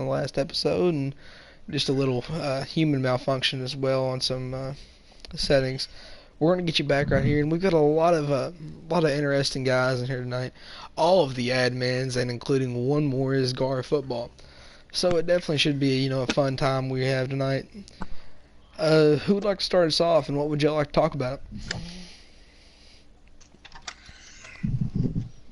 the last episode, and just a little human malfunction as well on some settings. We're gonna get you back right here, and we've got a lot of interesting guys in here tonight. All of the admins, and including one more, is Gar football. So it definitely should be a fun time we have tonight. Who would like to start us off, and what would y'all like to talk about?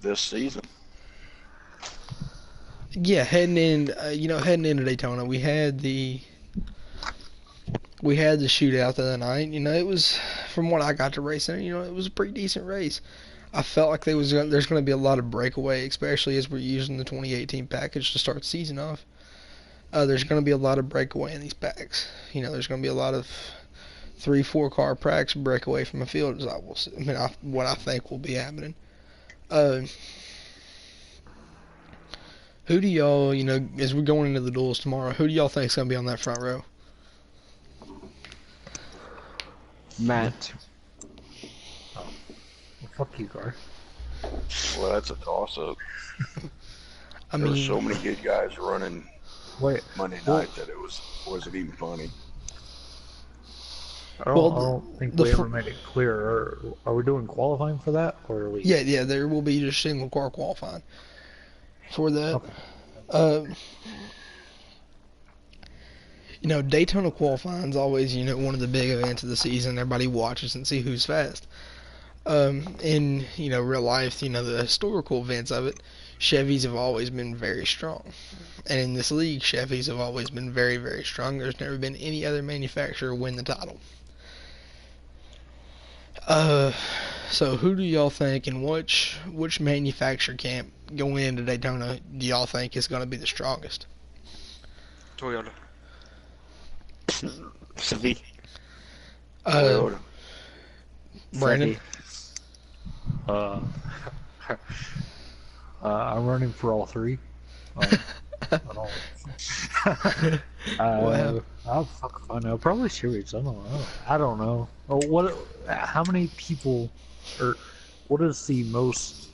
This season. Yeah, heading into Daytona, we had the shootout the other night. It was, from what I got to racing, it was a pretty decent race. I felt like there's going to be a lot of breakaway, especially as we're using the 2018 package to start the season off. There's going to be a lot of breakaway in these packs. There's going to be a lot of 3-4 car packs breakaway from a field, as what I think will be happening. Who do y'all, as we're going into the duels tomorrow, who do y'all think is going to be on that front row? Matt. Well, fuck you, Gar. Well, that's a toss-up. There's so many good guys running Monday night that it wasn't even funny. I don't think we ever made it clear. Are we doing qualifying for that, or are we? Yeah, there will be just single car qualifying for that. Okay. Daytona qualifying is always, one of the big events of the season. Everybody watches and see who's fast. In, real life, the historical events of it, Chevys have always been very strong. And in this league, Chevys have always been very, very strong. There's never been any other manufacturer win the title. So who do y'all think, and which manufacturer camp going into Daytona do y'all think is going to be the strongest? Toyota. Chevy. Toyota. Brandon? I'm running for all three. Wow. I'll find out. Probably Chevy's. I don't know. How many people, or what is the most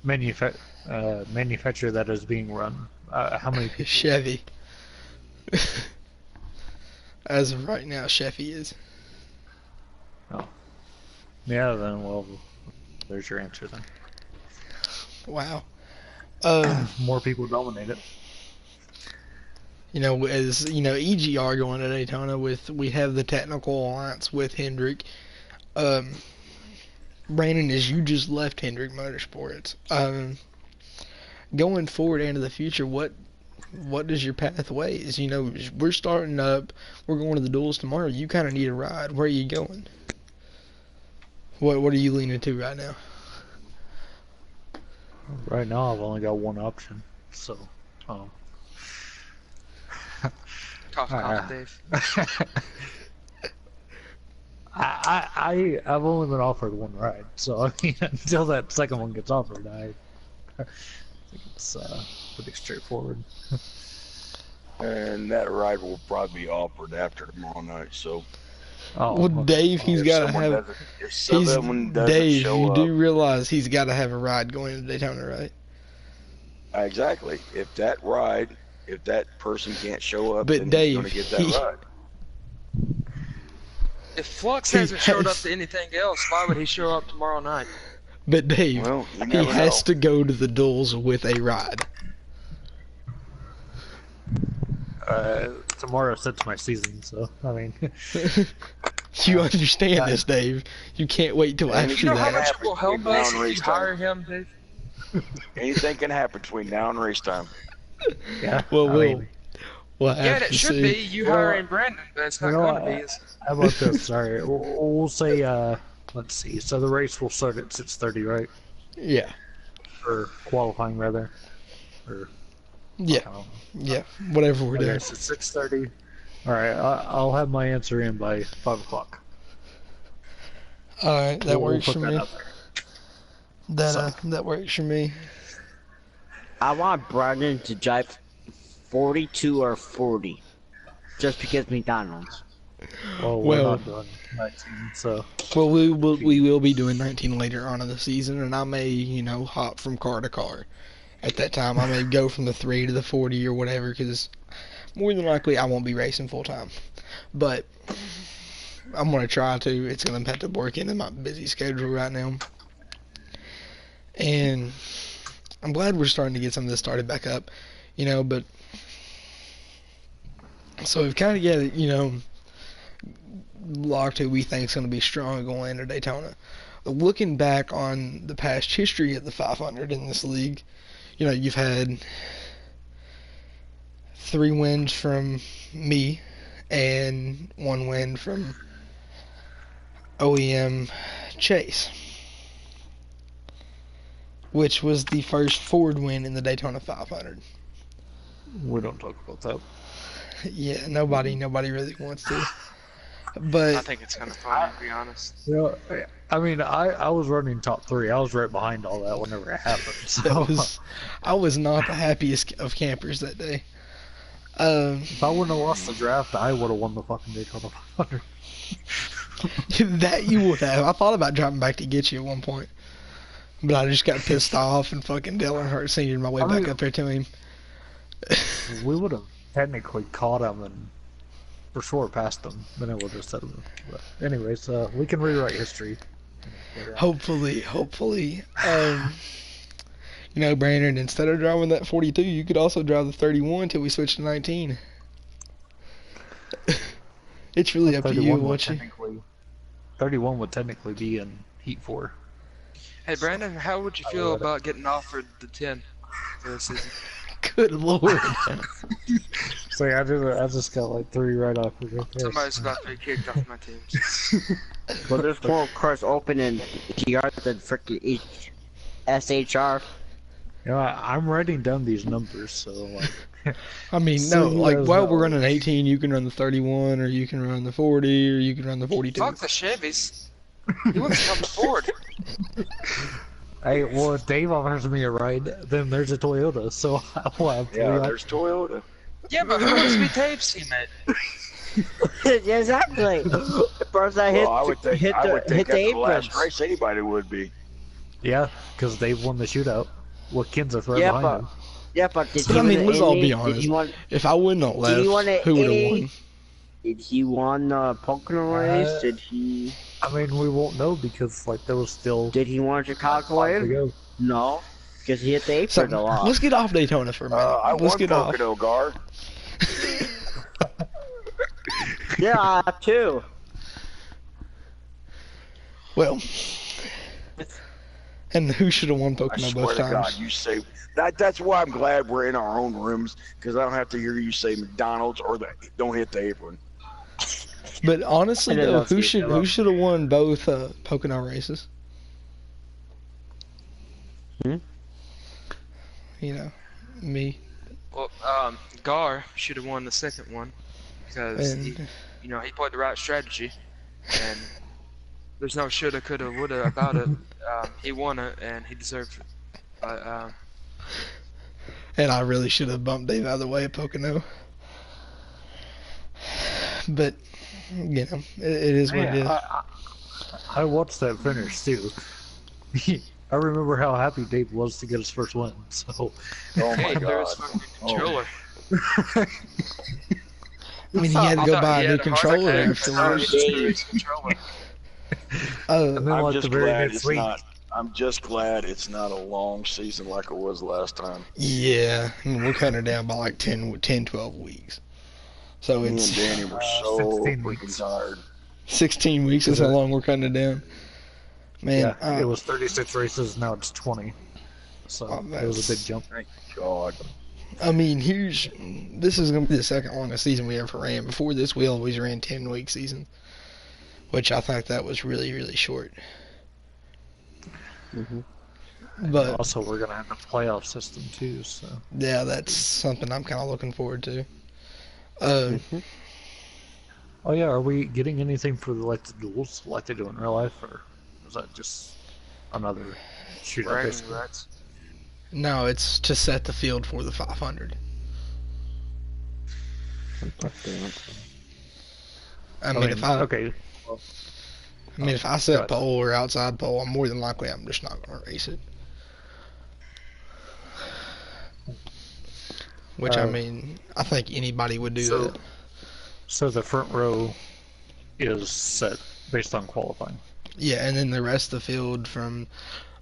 manufacturer that is being run? How many people? Chevy. As of right now, Chevy is. Oh. Yeah, then, well, there's your answer then. Wow. More people dominate it. As EGR going to Daytona we have the technical alliance with Hendrick. Brandon, as you just left Hendrick Motorsports, going forward into the future, what is your pathway? Is we're starting up, we're going to the duels tomorrow. You kind of need a ride. Where are you going? What are you leaning to right now? Right now, I've only got one option, so. Tough, Dave. I've only been offered one ride, so I mean, until that second one gets offered, I think it's pretty straightforward. And that ride will probably be offered after tomorrow night, so. Well, Dave, he's got to have. Dave, you do realize he's got to have a ride going to Daytona, right? Exactly. If that person can't show up, but then Dave, he's going to get that ride. If Flux hasn't showed up to anything else, why would he show up tomorrow night? But Dave, he has to go to the duels with a ride. Tomorrow sets my season, so I mean. You understand this, Dave? You can't wait till after that. You know how much it will help us if you hire him, Dave? Anything can happen between now and race time. Yeah. Well, yeah, it should be you hiring Brandon, but it's not going to be. How about this? Sorry, we'll say. Let's see. So the race will start at 6:30, right? Yeah. Or qualifying rather. Or. Yeah. Yeah. Whatever we're doing. So 6:30. All right. I'll have my answer in by 5 o'clock. All right, that works for me. That works for me. I want Brandon to drive 42 or 40, just because McDonald's. Well, we're not doing 19, so. Well, we will be doing 19 later on in the season, and I may, hop from car to car at that time. I may go from the 3 to the 40 or whatever, because more than likely I won't be racing full time. But I'm going to try to. It's going to have to work into my busy schedule right now. And I'm glad we're starting to get some of this started back up, but so we've kind of got it, locked who we think is going to be strong going into Daytona. Looking back on the past history of the 500 in this league, you've had 3 wins from me and 1 win from OEM Chase, which was the first Ford win in the Daytona 500. We don't talk about that. Yeah, nobody really wants to. But I think it's kind of funny, to be honest. I mean, I was running top 3. I was right behind all that whenever it happened. So. I was not the happiest of campers that day. If I wouldn't have lost the draft, I would have won the fucking Daytona 500. That you would have. I thought about dropping back to get you at one point. But I just got pissed off and fucking Dale Earnhardt senior my way back up there to him. We would have technically caught him and for sure passed him. Then I would have said him. But anyways, we can rewrite history. Hopefully. Brandon, instead of driving that 42, you could also drive the 31 until we switch to 19. It's really up to you, what you... 31 would technically be in Heat 4. Hey, Brandon, how would you feel about getting offered the 10 for this season? Good lord. So I just got like 3 right off of it. Somebody's about to be kicked off my teams. Well, there's more cars open in TR than freaking SHR. I'm writing down these numbers, so like. I mean, no, like while we're running 18, you can run the 31, or you can run the 40, or you can run the 42. Fuck the Chevys. He wants to come to Ford. Hey, well, if Dave offers me a ride, then there's a Toyota, so I will have there's Toyota. Yeah, but who wants to be Dave's teammate? Exactly. The person I hit, I would think hit after the the last aprons. race, anybody would be. Yeah, because Dave won the shootout. Well, Kenseth right behind him. Yeah, but did But he I mean, win let's the all be 80? honest. If I wouldn't have left, who would have won? Did he won the Pocono race? Did he? I mean, we won't know because like there was still. Did he win Chicago race? No, because he hit the apron a lot. Let's get off Daytona for a minute. Let's get off. Pocono, Gar. Yeah, I have too. Well, and who should have won Pocono I swear both to times? God, you say that. That's why I'm glad we're in our own rooms because I don't have to hear you say McDonald's or don't hit the apron. But honestly, though, who should have won both Pocono races? Me. Well, Gar should have won the second one because he played the right strategy, and there's no shoulda, coulda, woulda about it. He won it, and he deserved it. But, and I really should have bumped Dave out of the way at Pocono. But it is what it is. I watched that finish too. I remember how happy Dave was to get his first win. So, oh my God! There's fucking controller. I mean, he had to go buy a new controller afterwards. And then I'm like just the very glad next it's week. not. I'm just glad it's not a long season like it was last time. Yeah, I mean, we're cutting it down by like 10, 12 weeks. So Me and it's Danny were so 16 freaking weeks. tired. 16 weeks is how long we're cutting it down. Man, Yeah, it was 36 races, now it's 20. So it was a big jump. Thank God. I mean, this is going to be the second longest season we ever ran. Before this, we always ran 10-week seasons, which I think that was really, really short. But also, we're gonna have the playoff system too. So yeah, that's something I'm kind of looking forward to. Oh yeah, are we getting anything for the duels like they do in real life, or is that just another shootout? Basically? No, it's to set the field for the 500. I mean, if I set pole or outside pole, I'm more than likely I'm just not going to race it. which I mean, I think anybody would do that. So the front row is set based on qualifying. Yeah, and then the rest of the field from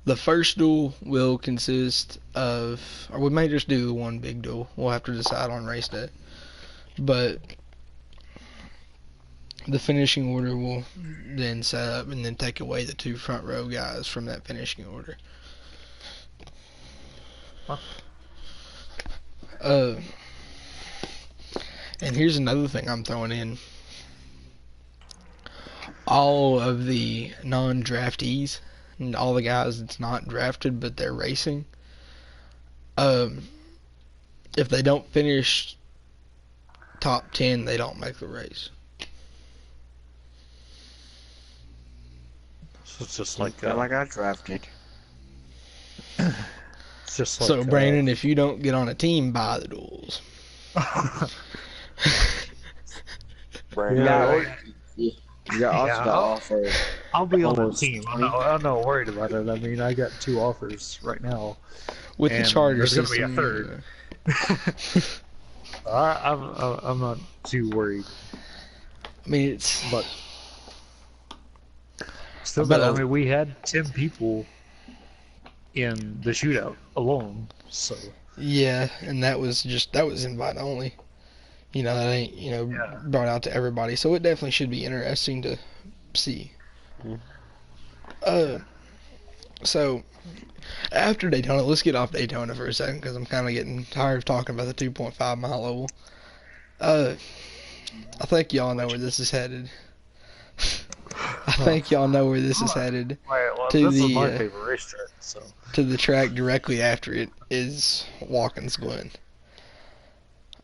the first duel will consist of, or we may just do one big duel. We'll have to decide on race day. But the finishing order will then set up and then take away the 2 front row guys from that finishing order. Huh. And here's another thing I'm throwing in. All of the non-draftees and all the guys that's not drafted but they're racing, if they don't finish top 10, they don't make the race. So it's just like I got drafted. It's just like, so Brandon, if you don't get on a team, buy the duels. Brandon, I'll be on the team. I'm not worried about it. I mean, I got 2 offers right now. With the charter there's system. There's going to be a third. I'm not too worried. I mean, it's... But... Still, I mean, we had 10 people in the shootout alone, so... Yeah, and that was invite only. You know, that ain't, brought out to everybody. So it definitely should be interesting to see. So, after Daytona, let's get off Daytona for a second, because I'm kind of getting tired of talking about the 2.5 mile oval. I think y'all know where this is headed. This is my favorite racetrack, so... To the track directly after it is Watkins Glen.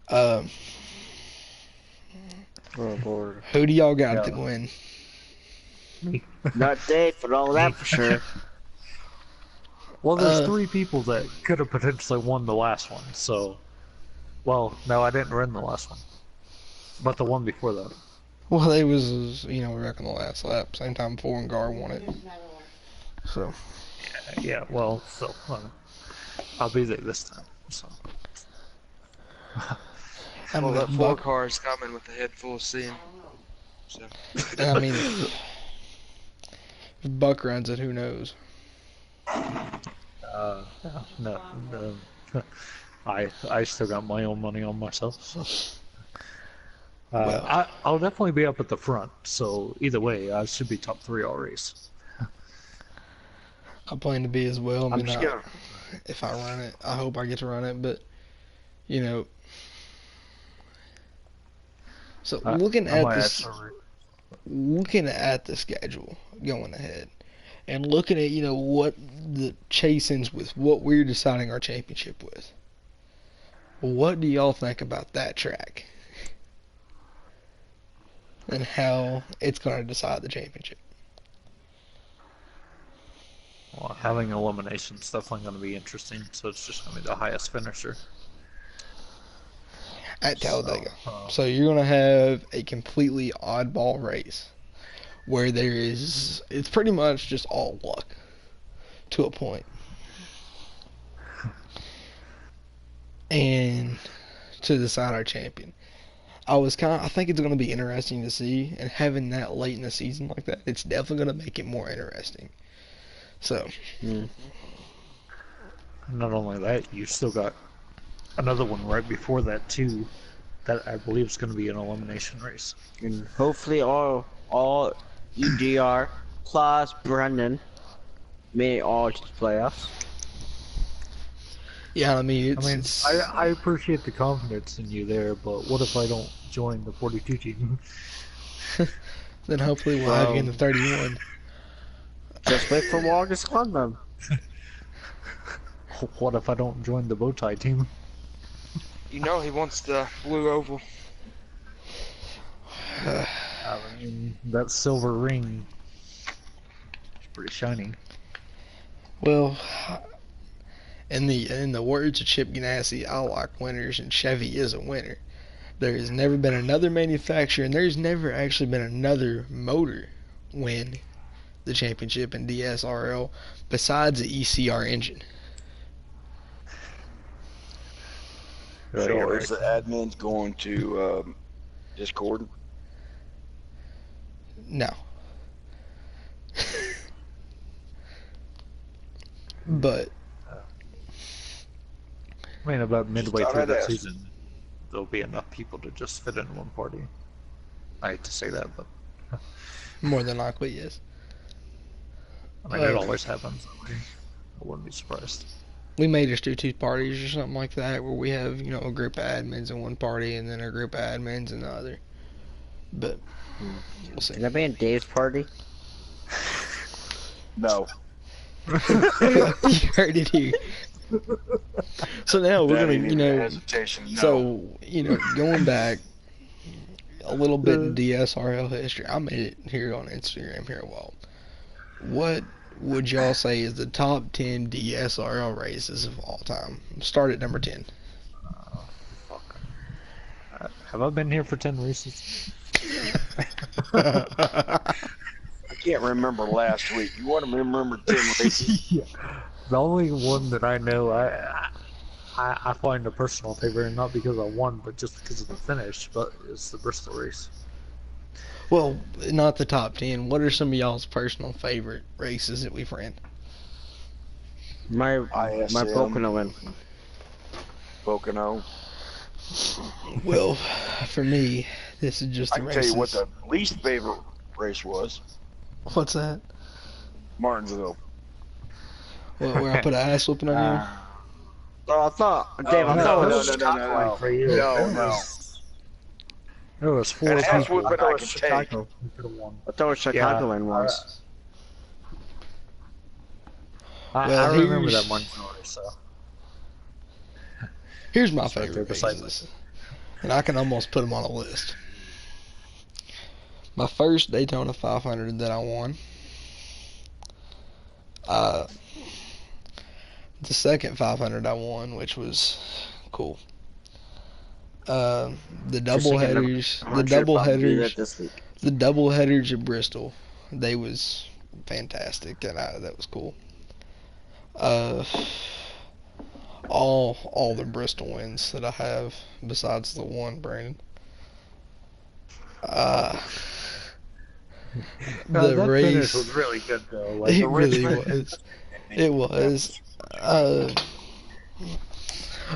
Oh Lord. Who do y'all got to win? Not Dave, but all that for sure. Well, there's 3 people that could have potentially won the last one, so... Well, no, I didn't win the last one. But the one before that. Well, they was, wrecking the last lap. Same time Ford and Gar won it. So. Yeah, well, so... I'll be there this time, so... Well, that 4 car is coming with the head full of steam. So. I mean, if Buck runs it, who knows? No. I still got my own money on myself. So. I'll definitely be up at the front, so either way, I should be top 3 all race. I plan to be as well. I mean, if I run it, I hope I get to run it, but, So looking at the schedule going ahead, and looking at what the chasins with what we're deciding our championship with, what do y'all think about that track and how it's going to decide the championship? Well, having elimination is definitely going to be interesting, so it's just going to be the highest finisher. At Talladega. So you're going to have a completely oddball race where it's pretty much just all luck to a point. And to decide our champion. I think it's going to be interesting to see, and having that late in the season like that, it's definitely going to make it more interesting. So. Not only that, you still got another one right before that too, that I believe is going to be an elimination race. And hopefully all EDR plus Brendan may all just playoffs. Yeah, I mean, I appreciate the confidence in you there, but what if I don't join the 42 team? Then hopefully we'll have you in the 31. Just wait for August London. What if I don't join the bowtie team? He wants the blue oval. I mean, that silver ring is pretty shiny. Well, in the words of Chip Ganassi, I like winners, and Chevy is a winner. There has never been another manufacturer, and there's never actually been another motor win the championship in Dsrl besides the ECR engine. So is the admins going to Discord? No. But I mean, about midway through the season, there'll be enough people to just fit in one party. I hate to say that, but more than likely, yes. I mean, it always happens. I wouldn't be surprised. We may just do 2 parties or something like that, where we have, you know, a group of admins in one party and then a group of admins in the other. But we'll see. Can that be in Dave's party? No. You heard it here. So now we're gonna, you know, so you know, going back a little bit in DSRL history, I made it here on Instagram here a while. What would y'all say is the top 10 DSRL races of all time? Start at number 10. Fuck. Have I been here for 10 races? I can't remember last week. You want to remember 10 races? Yeah. The only one that I know, I find a personal favorite, not because I won, but just because of the finish, but it's the Bristol race. Well, not the top 10. What are some of y'all's personal favorite races that we've ran? My Pocono win. Pocono. Well, for me, this is just the I can races. tell you what the least favorite race was. What's that? Martinsville. Where I put an ass whooping on you? Oh, I thought, Dave, I thought it was no. For you. No. It was 4 An ass people. whooping I can take. Chicago. You could have won. I thought what Chicago win was. I remember that one story, so. Here's my favorite races, and I can almost put them on a list. My first Daytona 500 that I won. The second 500 I won, which was cool. The double headers at Bristol, they was fantastic, and that was cool. All the Bristol wins that I have, besides the one, Brandon. No, the that race finish was really good, though. Like, it really was. It was.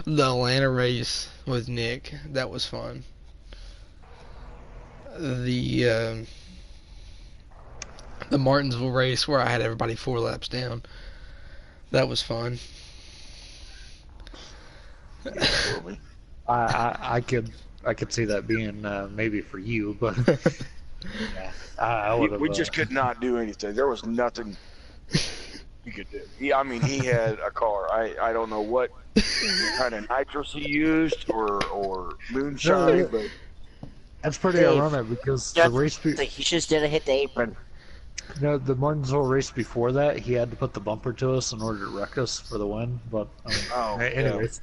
The Atlanta race with Nick, that was fun. The Martinsville race where I had everybody 4 laps down, that was fun. I could see that being maybe for you, but yeah, I would have. We just could not do anything. There was nothing you could do. He had a car. I don't know what kind of nitrous he used or moonshine, but that's pretty ironic because the race. He just didn't hit the apron. You know, the Martinsville race before that, he had to put the bumper to us in order to wreck us for the win. But anyways,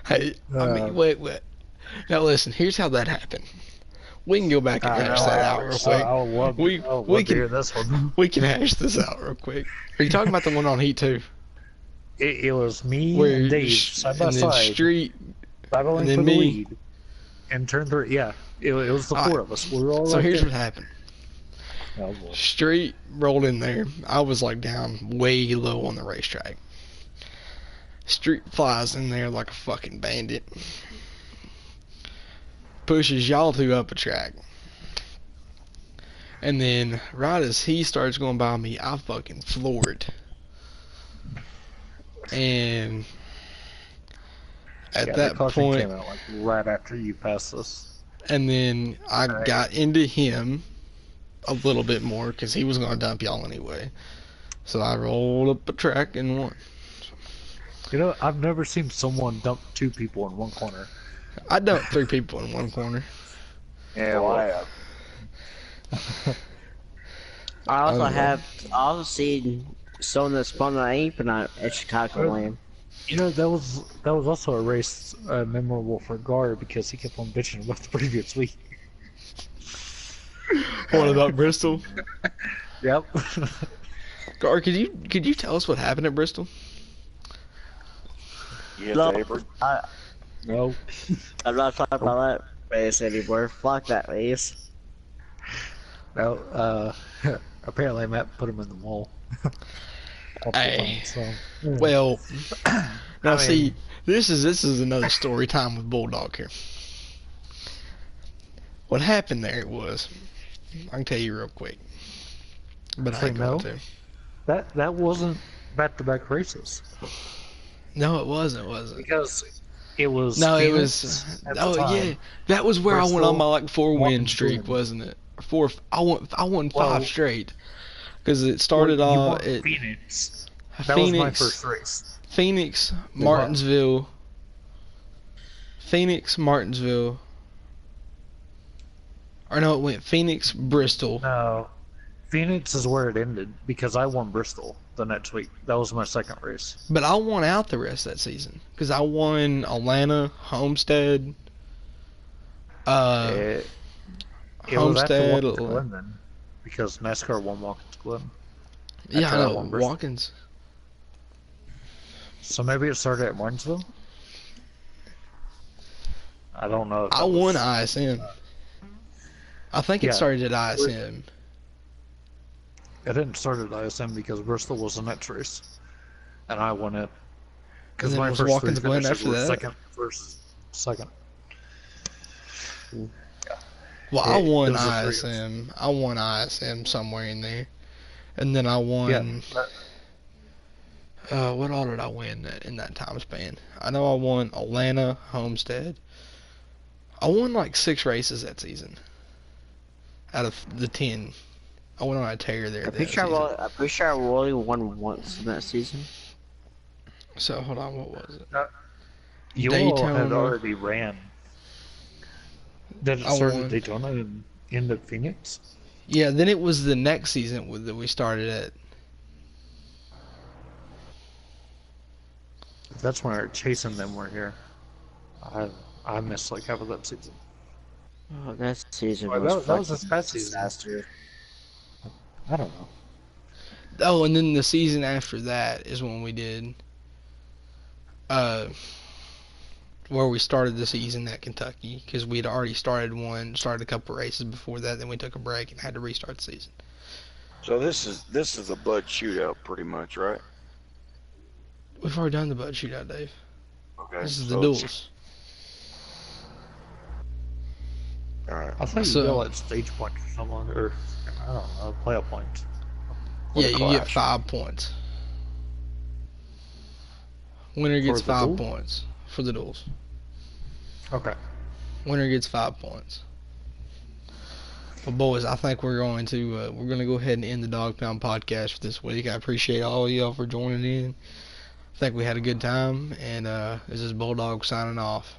Hey, I mean, wait. Now listen, here's how that happened. We can go back and hash that out real quick. I would love to hear this one. We can hash this out real quick. Are you talking about the one on Heat 2? It was me and Dave side by side, Street, battling and then for the me. lead. And turn 3, yeah, it was the 4 of us. We were all. So right here's there. what happened. Oh, boy. Street rolled in there. I was like down way low on the racetrack. Street flies in there like a fucking bandit. Pushes y'all 2 up a track. And then right as he starts going by me, I fucking floored. And at that the point, came out like right after you passed us. And then I got into him a little bit more because he was going to dump y'all anyway. So I rolled up a track and won. You know, I've never seen someone dump 2 people in one corner. I dumped 3 people in one corner. Yeah, well, I have. I also seen someone that spun an apron at Chicago Land. You know, that was also a race memorable for Gar because he kept on bitching about the previous week. What about Bristol? Yep. Gar, could you tell us what happened at Bristol? You hit No, the apron? No. I'm not talking about that race anymore. Fuck that race. No. Apparently Matt put him in the mall. Hey, So. well, now I see, mean, this is another story time with Bulldog here. What happened there was, I can tell you real quick, but I ain't going no. to. That wasn't back-to-back races No, it wasn't. because it was No, it Phoenix was. at the Oh yeah, time, that was where I went on my Bristol, like 4-win Watkins streak, Glen. wasn't it? I won 5 Well, straight because it well, started you off won at Phoenix. That was my first race. Phoenix, You won. Martinsville, or no, it went Phoenix, Bristol. No, Phoenix is where it ended because I won Bristol the next week. That was my second race. But I won out the rest of that season because I won Atlanta, Homestead, It was after Homestead. Watkins Glen then, because NASCAR won Watkins Glen. Yeah, After I I know won Bristol. Watkins. So maybe it started at Martinsville? I don't know. If I that won was... ISM. I think it Yeah. started at ISM. It didn't start at ISM because Bristol was the next race, and I won it. Because And then my was first Watkins three Glen finishes after were that? second, first, second. Well, I won Those are three. ISM. I won ISM somewhere in there, and then I won. What all did I win in that time span? I know I won Atlanta, Homestead. I won like 6 races that season. Out of the 10, I went on a tear there. I'm pretty sure I only won once in that season. So hold on, what was it? You all had Daytona. already ran. Did it I start won. at Daytona and end at Phoenix? Yeah, then it was the next season that we started at. That's when our chasing them were here. I missed like half of that season. Oh, that season Well, was that was fucking this past season. disaster. I don't know. Oh, and then the season after that is when we did. Where we started the season at Kentucky, because we'd already started a couple races before that, then we took a break and had to restart the season. So this is a Bud shootout, pretty much, right? We've already done the Bud shootout, Dave. Okay. This is so the it's- duels. I Alright. thought you So- go at stage points or something, or I don't know, playoff points. Yeah, the you get clash. 5 points. Winner gets For the 5 duel? points for the duels. Okay. Winner gets 5 points. Well, boys, I think we're going to go ahead and end the Dog Pound podcast for this week. I appreciate all of y'all for joining in. I think we had a good time, and this is Bulldog signing off.